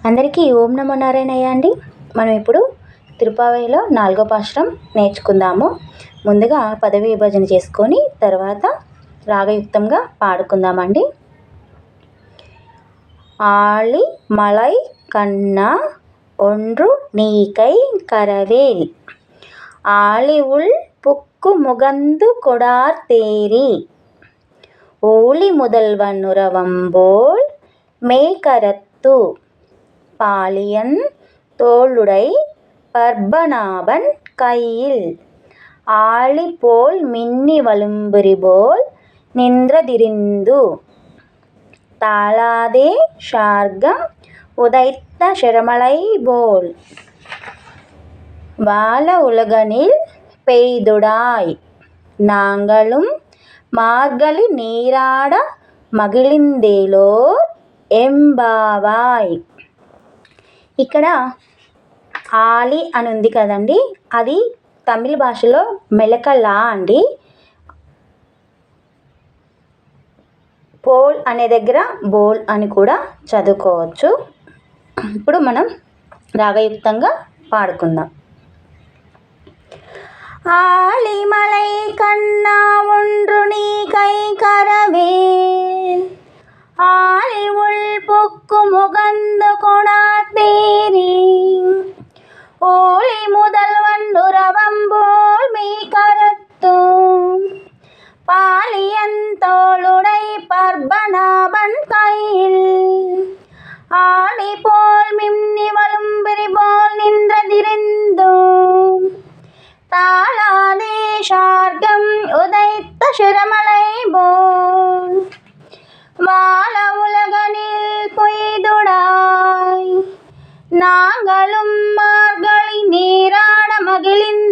అందరికీ ఓం నమో నారాయణయ్య అండి. మనం ఇప్పుడు తిరుపావైలో 4వ పాశురం నేర్చుకుందాము. ముందుగా పదవి విభజన చేసుకొని తర్వాత రాగయుక్తంగా పాడుకుందామండి. ఆళి మలై కన్నా ஒன்று நீகை கரவேல் ஆழி உள் புக்கு முகந்து கொடார் தேரி ஓலி முதல்வன் உறவம்போல் மெய்கரத்து பாலியன் தோளுடை பர்பநாபன் கையில் ஆழி போல் மின்னி வலும்புரி போல் நின்றதிரிந்து தாளாதே ஷார்கம் உதைத்த சிரமலை போல் வாழ உலகனில் பெய்துடாய் நாங்களும் మార్గలి నీరాడ మగిలిందేలోర్ ఎంబావాయ్. ఇక్కడ ఆలి అని ఉంది కదండి, అది తమిళ భాషలో మెలకలా అండి. పోల్ అనే దగ్గర బోల్ అని కూడా చదువుకోవచ్చు. ఇప్పుడు మనం రాగయుక్తంగా పాడుకుందాం. ஆழிமலை கண்ணா ஒன்று நீகை கரவேல் ஆழி உள் புக்கு முகந்து கொடாத்தேரி ஓலி முதல்வன் உறவம்போல் மெய்கரத்து பாலியன் தோளுடை பர்பநாபன் கையில் ஆழி போல் மின்னி வலும்புரி போல் நின்றதிரிந்து தாளாதே ஷார்கம் உதைத்த சிரமலை போல் வாழ உலகனில் பொய்துடாய் நாங்களும் மார்கழி நீராட மகிழின்